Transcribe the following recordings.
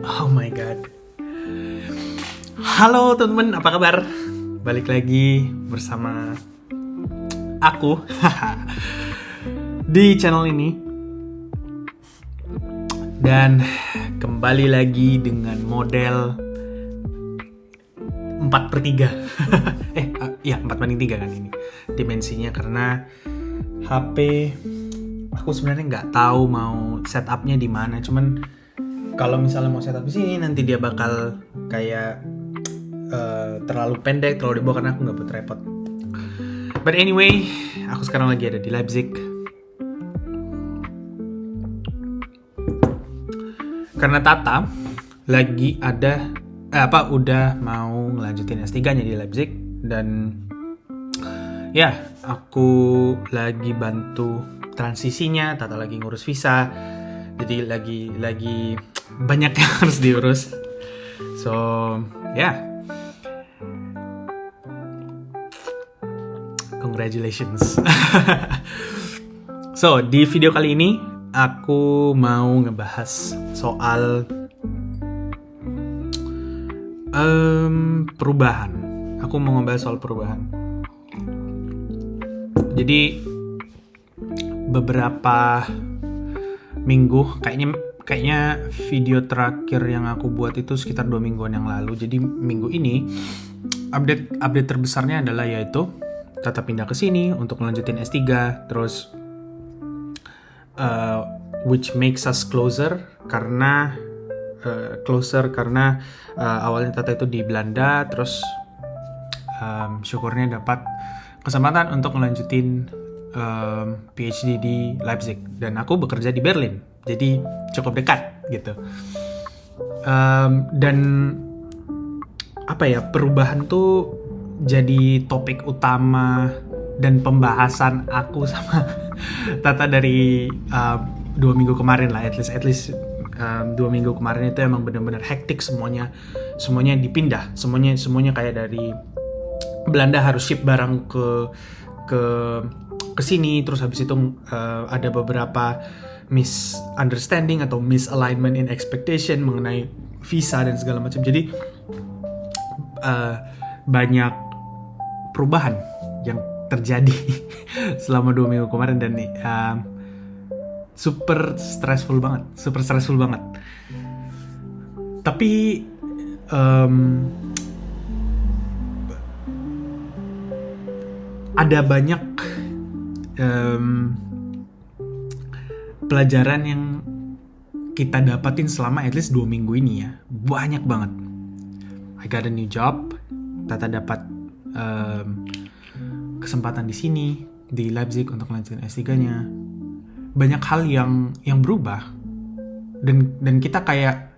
Oh my god. Halo teman-teman, apa kabar? Balik lagi bersama aku di channel ini. Dan kembali lagi dengan model 4/3. Iya 4/3 kan ini dimensinya, karena HP aku sebenarnya nggak tahu mau setupnya di mana. Cuman kalau misalnya mau setup di sini nanti dia bakal kayak terlalu pendek, terlalu di bawah, karena aku nggak buat repot. But anyway, aku sekarang lagi ada di Leipzig karena Tata lagi ada udah mau ngelanjutin S3-nya di Leipzig, dan ya aku lagi bantu transisinya. Tata lagi ngurus visa, jadi lagi banyak yang harus diurus. So yeah, congratulations. So di video kali ini aku mau ngebahas soal perubahan. Aku mau ngebahas soal perubahan. Jadi beberapa minggu, kayaknya video terakhir yang aku buat itu sekitar 2 mingguan yang lalu. Jadi minggu ini update terbesarnya adalah yaitu Tata pindah ke sini untuk melanjutin S3, terus which makes us closer karena awalnya Tata itu di Belanda, terus syukurnya dapat kesempatan untuk melanjutin PhD di Leipzig, dan aku bekerja di Berlin, jadi cukup dekat gitu. Dan perubahan tuh jadi topik utama dan pembahasan aku sama Tata dari 2 minggu kemarin lah, at least 2 minggu kemarin itu emang benar-benar hektik semuanya dipindah, semuanya kayak dari Belanda harus ship barang ke sini, terus habis itu ada beberapa misunderstanding atau misalignment in expectation mengenai visa dan segala macam. Jadi banyak perubahan yang terjadi selama 2 minggu kemarin, dan super stressful banget. Tapi ada banyak pelajaran yang kita dapatin selama at least 2 minggu ini ya. Banyak banget. I got a new job. Tata dapat kesempatan di sini di Leipzig untuk melanjutkan S3-nya. Banyak hal yang berubah, dan kita kayak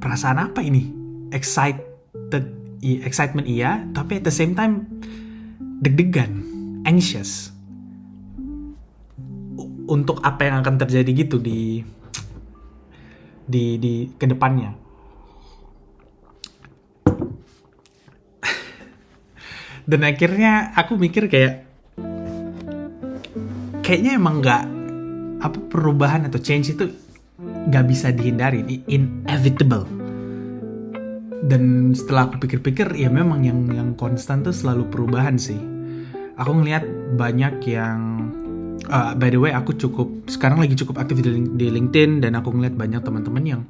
perasaan apa ini? Excitement iya, tapi at the same time deg-degan, anxious untuk apa yang akan terjadi gitu di kedepannya. Dan akhirnya aku mikir kayaknya emang perubahan atau change itu nggak bisa dihindari, inevitable. Dan setelah aku pikir-pikir, ya memang yang konstan tuh selalu perubahan sih. Aku ngelihat banyak yang by the way, aku sekarang lagi cukup aktif di LinkedIn, dan aku ngelihat banyak teman-teman yang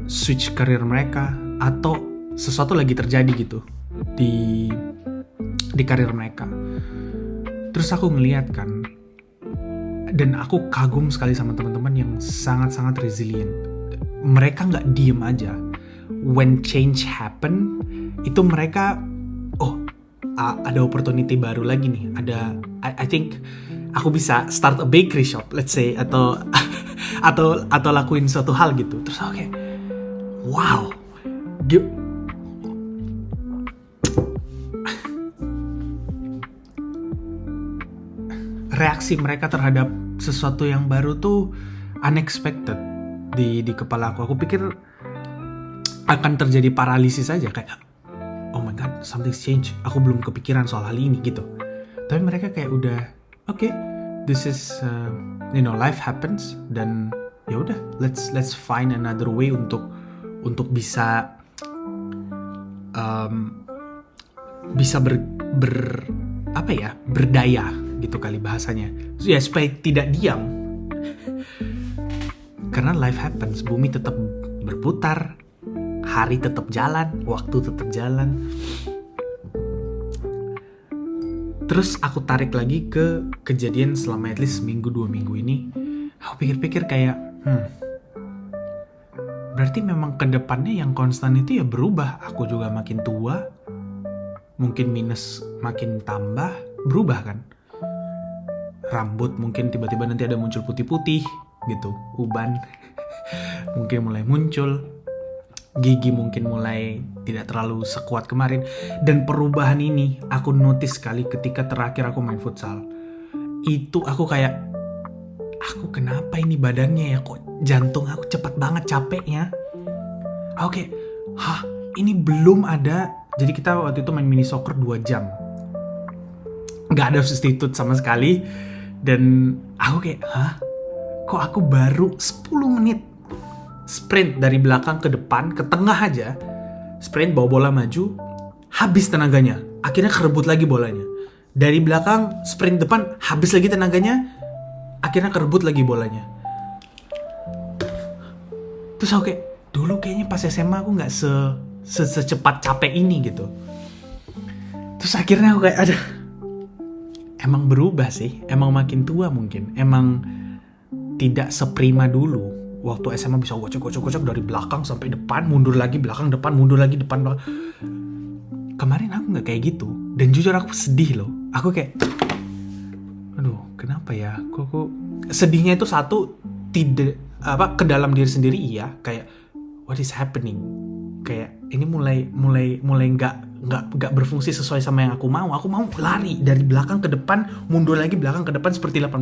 switch karir mereka, atau sesuatu lagi terjadi gitu di karir mereka. Terus aku ngelihat kan, dan aku kagum sekali sama teman-teman yang sangat-sangat resilient. Mereka nggak diem aja. When change happen, itu mereka ada opportunity baru lagi nih. I think aku bisa start a bakery shop, let's say, atau lakuin suatu hal gitu. Terus oke, wow, reaksi mereka terhadap sesuatu yang baru tuh unexpected di kepala aku. Aku pikir akan terjadi paralisis aja, kayak oh my god, something's changed. Aku belum kepikiran soal hal ini gitu. Tapi mereka kayak udah, okay, this is life happens, dan ya udah, let's find another way untuk bisa berdaya gitu kali bahasanya. Ya supaya tidak diam. Karena life happens, bumi tetap berputar, hari tetap jalan, waktu tetap jalan. Terus aku tarik lagi ke kejadian selama at least seminggu 2 minggu ini. Aku pikir-pikir kayak, berarti memang kedepannya yang konstan itu ya berubah. Aku juga makin tua, mungkin minus makin tambah, berubah kan. Rambut mungkin tiba-tiba nanti ada muncul putih-putih gitu, uban mungkin mulai muncul, gigi mungkin mulai tidak terlalu sekuat kemarin. Dan perubahan ini aku notice sekali ketika terakhir aku main futsal. Itu aku kayak, aku kenapa ini badannya ya, kok jantung aku cepat banget capeknya. Oke, ini belum ada. Jadi kita waktu itu main mini soccer 2 jam, gak ada substitute sama sekali. Dan aku kayak, kok aku baru 10 menit sprint dari belakang ke depan, ke tengah aja, sprint bawa bola maju, habis tenaganya, akhirnya kerebut lagi bolanya. Dari belakang sprint depan, habis lagi tenaganya, akhirnya kerebut lagi bolanya. Terus aku kayak, dulu kayaknya pas SMA aku gak secepat capek ini gitu. Terus akhirnya aku kayak, emang berubah sih, emang makin tua mungkin, emang tidak seprima dulu. Waktu SMA bisa gocok dari belakang sampai depan, mundur lagi belakang depan, mundur lagi depan belakang. Kemarin aku nggak kayak gitu, dan jujur aku sedih loh. Aku kayak, kenapa ya? Kok sedihnya itu satu, tidak ke dalam diri sendiri iya, kayak what is happening? Kayak ini mulai nggak berfungsi sesuai sama yang aku mau. Aku mau lari dari belakang ke depan, mundur lagi belakang ke depan seperti 18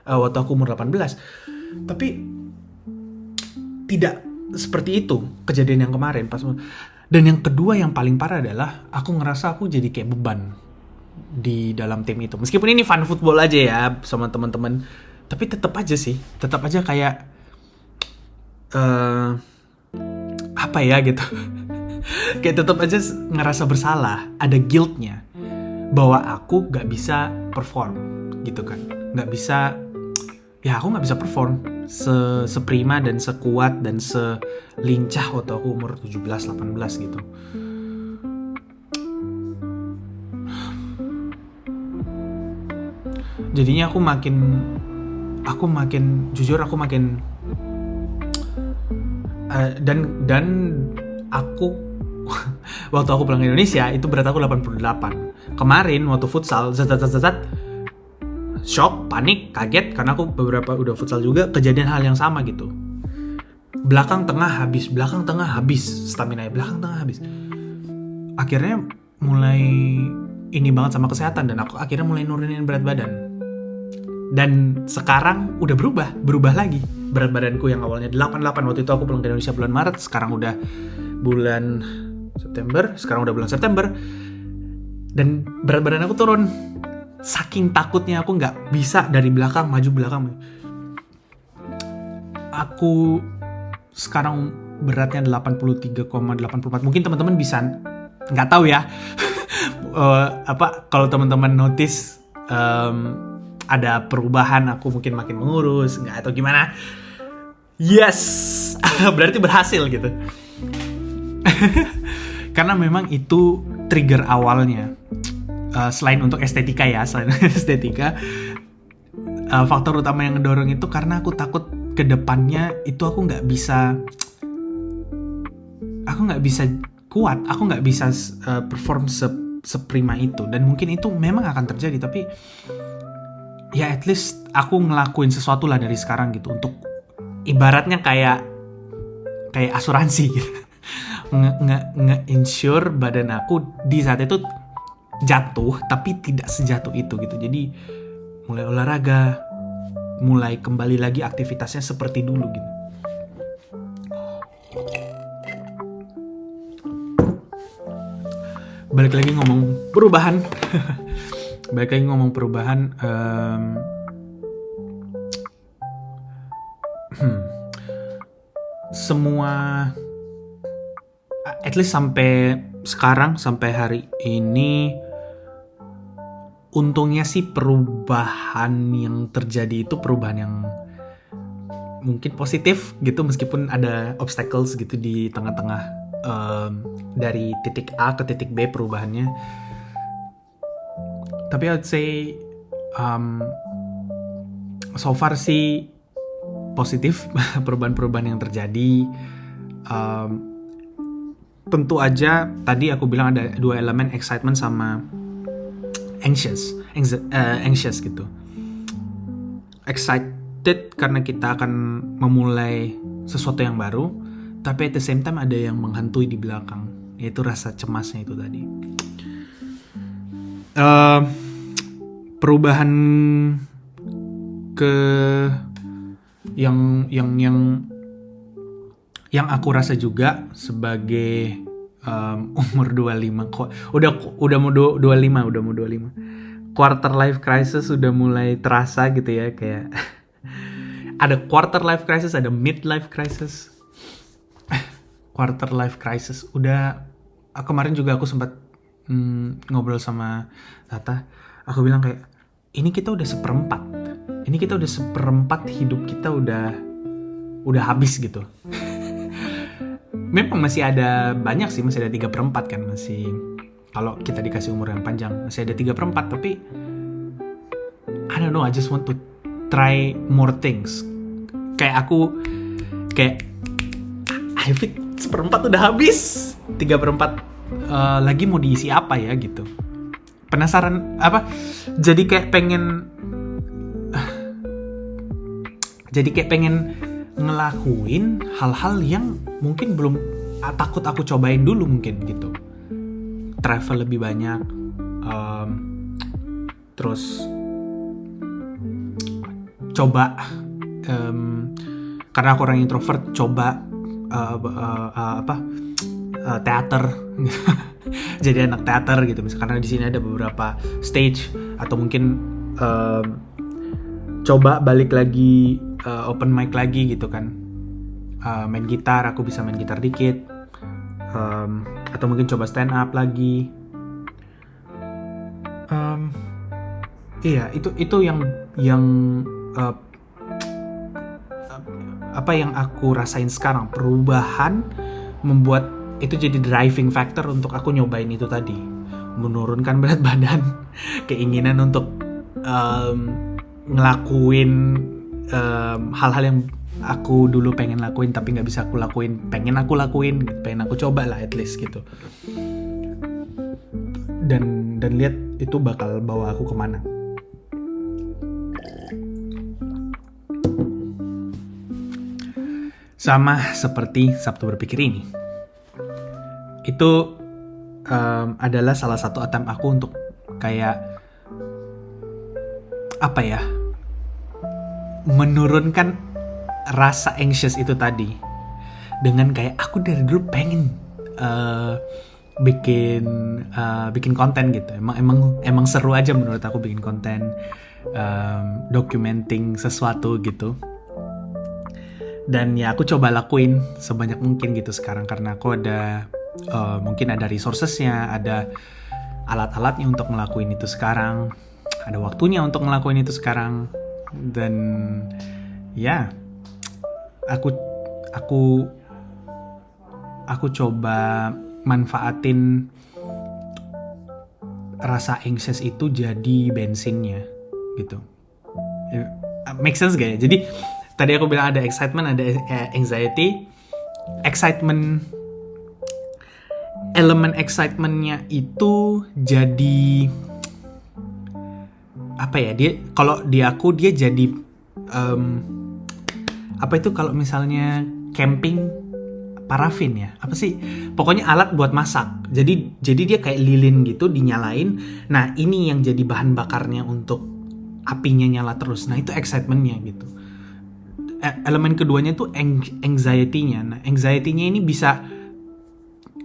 waktu aku umur 18. Tapi tidak seperti itu kejadian yang kemarin pas. Dan yang kedua yang paling parah adalah aku ngerasa aku jadi kayak beban di dalam tim itu. Meskipun ini fun football aja ya sama teman-teman, tapi tetap aja kayak apa ya gitu. Kayak tetap aja ngerasa bersalah, ada guilt-nya bahwa aku gak bisa perform gitu kan, aku gak bisa perform seprima dan sekuat dan selincah waktu aku umur 17-18 gitu. Jadinya aku makin jujur, aku makin dan aku waktu aku pulang ke Indonesia itu berat aku 88. Kemarin waktu futsal shock, panik, kaget karena aku beberapa udah futsal juga kejadian hal yang sama gitu. Belakang tengah habis stamina, belakang tengah habis. Akhirnya mulai ini banget sama kesehatan, dan aku akhirnya mulai nurunin berat badan. Dan sekarang udah berubah lagi. Berat badanku yang awalnya 88 waktu itu aku pulang ke Indonesia bulan Maret, sekarang udah bulan September, sekarang udah bulan September, dan berat badan aku turun. Saking takutnya aku nggak bisa dari belakang maju belakang. Aku sekarang beratnya 83,84. Mungkin teman-teman bisa nggak tahu ya. Kalau teman-teman notice ada perubahan, aku mungkin makin mengurus nggak atau gimana. Yes, berarti berhasil gitu. Karena memang itu trigger awalnya. Selain untuk estetika, faktor utama yang ngedorong itu karena aku takut ke depannya itu aku nggak bisa kuat, aku nggak bisa perform seprima itu. Dan mungkin itu memang akan terjadi, tapi ya at least aku ngelakuin sesuatu lah dari sekarang gitu, untuk ibaratnya kayak asuransi gitu. Nge-insure badan aku di saat itu jatuh, tapi tidak sejatuh itu gitu. Jadi mulai olahraga, mulai kembali lagi aktivitasnya seperti dulu gitu. Balik lagi ngomong perubahan. semua, at least sampai sekarang, sampai hari ini, untungnya sih perubahan yang terjadi itu perubahan yang mungkin positif gitu, meskipun ada obstacles gitu di tengah-tengah, dari titik A ke titik B perubahannya. Tapi I would say so far sih positif perubahan-perubahan yang terjadi. Tentu aja tadi aku bilang ada dua elemen, excitement sama anxious gitu. Excited karena kita akan memulai sesuatu yang baru, tapi at the same time ada yang menghantui di belakang, yaitu rasa cemasnya itu tadi. Perubahan ke yang aku rasa juga sebagai umur 25 kok udah mau 25 quarter life crisis udah mulai terasa gitu ya, kayak ada quarter life crisis, ada mid life crisis. Quarter life crisis udah, kemarin juga aku sempat ngobrol sama Tata, aku bilang kayak ini kita udah seperempat hidup kita udah habis gitu. Memang masih ada banyak sih, masih ada 3/4 kan, masih kalau kita dikasih umur yang panjang masih ada 3/4, tapi I don't know, I just want to try more things. Kayak I think 1/4 udah habis, 3/4 lagi mau diisi apa ya gitu. Penasaran apa? Jadi kayak pengen ngelakuin hal-hal yang mungkin belum takut aku cobain dulu mungkin gitu. Travel lebih banyak, terus coba, karena aku orang introvert, coba teater. Jadi anak teater gitu, misalnya karena di sini ada beberapa stage, atau mungkin coba balik lagi, open mic lagi gitu kan, main gitar, aku bisa main gitar dikit, atau mungkin coba stand up lagi. Iya, itu yang apa yang aku rasain sekarang. Perubahan membuat itu jadi driving factor untuk aku nyobain itu tadi, menurunkan berat badan, keinginan untuk ngelakuin hal-hal yang aku dulu pengen lakuin tapi nggak bisa aku lakuin, pengen aku coba lah at least gitu, dan lihat itu bakal bawa aku kemana. Sama seperti Sabtu Berpikir ini, itu adalah salah satu attempt aku untuk kayak apa ya, menurunkan rasa anxious itu tadi dengan kayak aku dari dulu pengen bikin konten gitu. Emang seru aja menurut aku bikin konten, documenting sesuatu gitu. Dan ya aku coba lakuin sebanyak mungkin gitu sekarang, karena aku ada mungkin ada resourcesnya, ada alat-alatnya untuk ngelakuin itu sekarang, ada waktunya untuk ngelakuin itu sekarang. Dan ya aku coba manfaatin rasa anxious itu jadi bensinnya gitu. Make sense gak ya? Jadi tadi aku bilang ada excitement, ada anxiety. Excitement, elemen excitementnya itu jadi apa ya, dia kalau di aku dia jadi apa itu kalau misalnya camping, parafin ya, apa sih, pokoknya alat buat masak. Jadi dia kayak lilin gitu dinyalain, nah ini yang jadi bahan bakarnya untuk apinya nyala terus. Nah itu excitementnya gitu. Elemen keduanya tuh anxiety-nya. Nah anxiety-nya ini bisa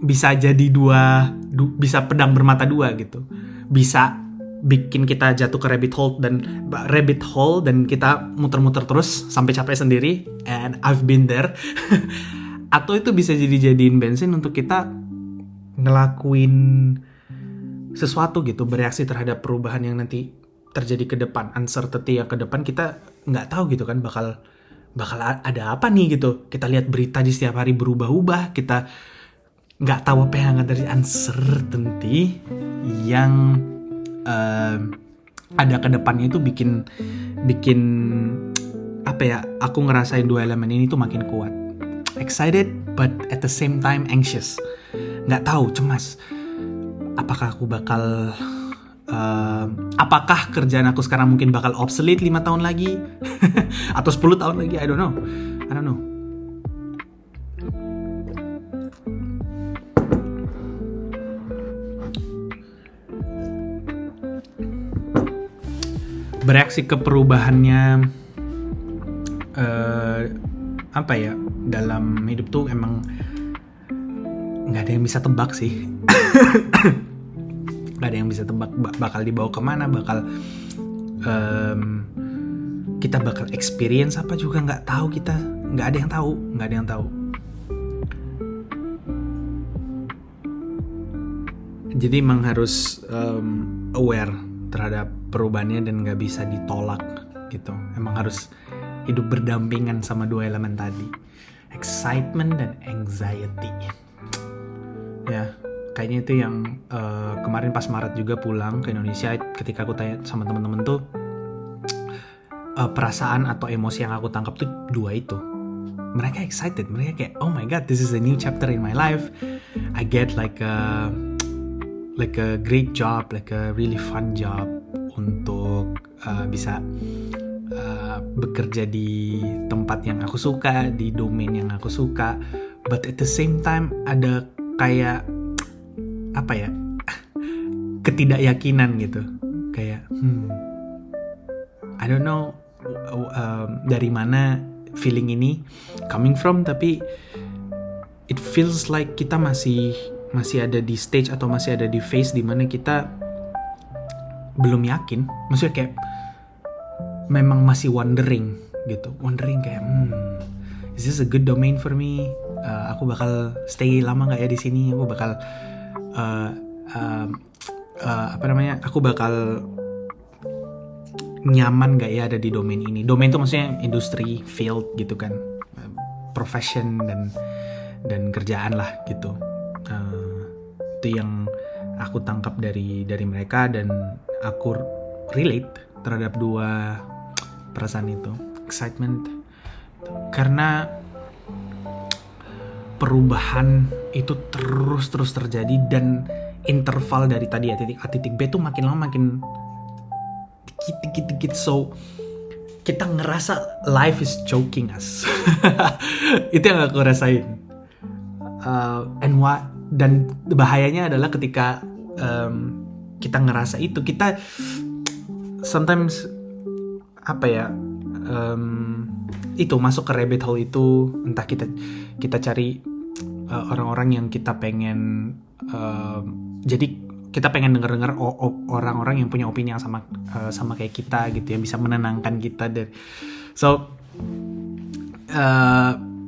bisa pedang bermata dua gitu. Bisa bikin kita jatuh ke rabbit hole dan kita muter-muter terus sampai capek sendiri, and I've been there. Atau itu bisa jadiin bensin untuk kita ngelakuin sesuatu gitu, bereaksi terhadap perubahan yang nanti terjadi ke depan, uncertainty yang ke depan kita nggak tahu gitu kan, bakal ada apa nih gitu. Kita lihat berita di setiap hari berubah-ubah, kita nggak tahu apa yang akan terjadi, uncertainty yang ada ke depannya itu bikin apa ya, aku ngerasain dua elemen ini tuh makin kuat. Excited but at the same time anxious, nggak tahu, cemas. Apakah aku bakal apakah kerjaan aku sekarang mungkin bakal obsolete 5 tahun lagi atau 10 tahun lagi, I don't know. Bereaksi ke perubahannya apa ya, dalam hidup tuh emang nggak ada yang bisa tebak sih. Nggak ada yang bisa tebak bakal dibawa kemana, kita bakal experience apa juga nggak tahu. Kita nggak ada yang tahu. Jadi emang harus aware terhadap perubahannya dan nggak bisa ditolak gitu. Emang harus hidup berdampingan sama dua elemen tadi, excitement dan anxiety. Ya, kayaknya itu yang kemarin pas Maret juga pulang ke Indonesia, ketika aku tanya sama teman-teman tuh, perasaan atau emosi yang aku tangkap tuh dua itu. Mereka excited, mereka kayak, oh my god, this is a new chapter in my life. I get like a great job, like a really fun job untuk bisa bekerja di tempat yang aku suka, di domain yang aku suka. But at the same time ada kayak apa ya, ketidakyakinan gitu, kayak I don't know dari mana feeling ini coming from, tapi it feels like kita masih ada di stage atau masih ada di phase dimana kita belum yakin. Maksudnya kayak memang masih wondering kayak is this a good domain for me? Aku bakal stay lama nggak ya di sini? Aku bakal aku bakal nyaman nggak ya ada di domain ini? Domain itu maksudnya industri, field gitu kan, profession dan kerjaan lah gitu. Itu yang aku tangkap dari mereka, dan aku relate terhadap dua perasaan itu, excitement karena perubahan itu terus terjadi, dan interval dari tadi ya, titik A titik B tuh makin lama makin dikit, so kita ngerasa life is choking us. Itu yang aku rasain. Dan bahayanya adalah ketika kita ngerasa itu, kita sometimes itu masuk ke rabbit hole itu. Entah kita cari orang-orang yang kita pengen, jadi kita pengen dengar orang-orang yang punya opini yang sama kayak kita gitu, yang bisa menenangkan kita.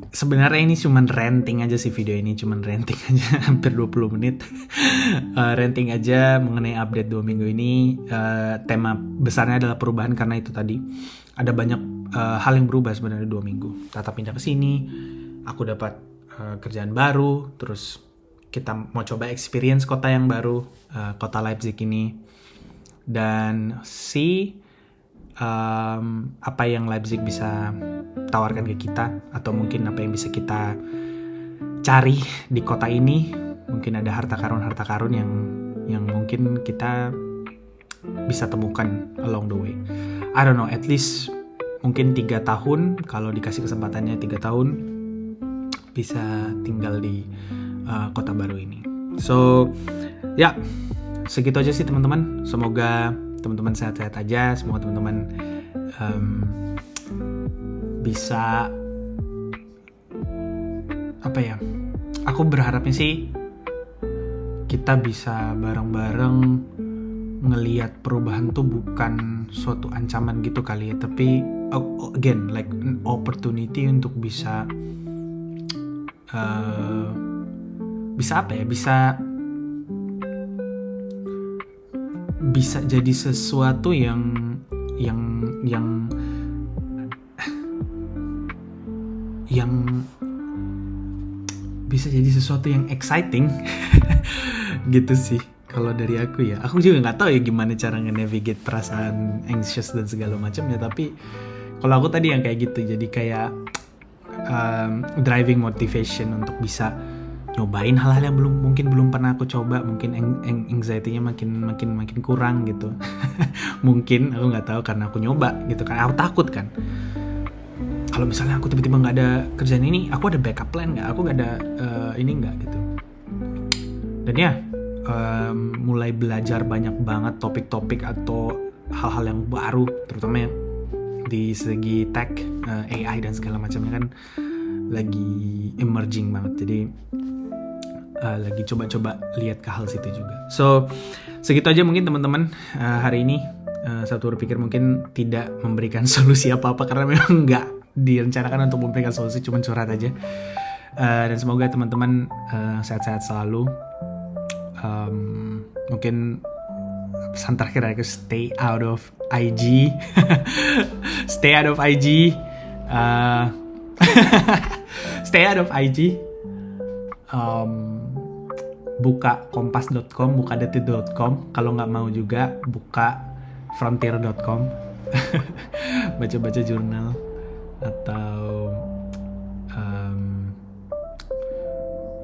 Sebenarnya ini cuman ranting aja sih, video ini cuman ranting aja hampir 20 menit. Ranting aja mengenai update 2 minggu ini. Tema besarnya adalah perubahan, karena itu tadi ada banyak hal yang berubah sebenarnya 2 minggu. Tata pindah ke sini, aku dapat kerjaan baru, terus kita mau coba experience kota yang baru, kota Leipzig ini, dan apa yang Leipzig bisa tawarkan ke kita, atau mungkin apa yang bisa kita cari di kota ini. Mungkin ada harta karun yang mungkin kita bisa temukan along the way. I don't know, at least mungkin 3 tahun, kalau dikasih kesempatannya 3 tahun, bisa tinggal di kota baru ini. So ya, segitu aja sih teman-teman. Semoga teman-teman sehat-sehat aja. Semoga teman-teman bisa aku berharapnya sih kita bisa bareng-bareng ngelihat perubahan tuh bukan suatu ancaman gitu kali ya, tapi again like an opportunity untuk bisa apa ya, bisa jadi sesuatu yang bisa jadi sesuatu yang exciting gitu sih kalau dari aku ya. Aku juga nggak tahu ya gimana cara nge-navigate perasaan anxious dan segala macamnya, tapi kalau aku tadi yang kayak gitu, jadi kayak driving motivation untuk bisa nyobain hal-hal yang mungkin belum pernah aku coba, mungkin anxiety-nya makin kurang gitu. Mungkin aku nggak tahu karena aku nyoba gitu kan, aku takut kan kalau misalnya aku tiba-tiba nggak ada kerjaan ini, aku ada backup plan nggak, aku nggak ada ini nggak gitu. Dan ya mulai belajar banyak banget topik-topik atau hal-hal yang baru, terutama di segi tech, AI dan segala macamnya kan lagi emerging banget. Jadi lagi coba-coba lihat ke hal situ juga. So segitu aja mungkin teman-teman hari ini. Satu berpikir mungkin tidak memberikan solusi apa-apa karena memang nggak direncanakan untuk memberikan solusi, cuma curhat aja. Dan semoga teman-teman sehat-sehat selalu. Mungkin pesan terakhir aku, stay out of IG. Stay out of IG. Stay out of IG. Buka kompas.com, buka detik.com. Kalau nggak mau juga buka frontier.com. Baca-baca jurnal atau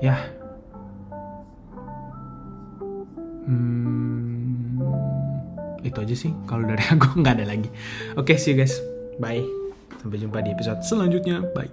ya itu aja sih kalau dari aku, nggak ada lagi. Oke, see you guys, bye, sampai jumpa di episode selanjutnya, bye.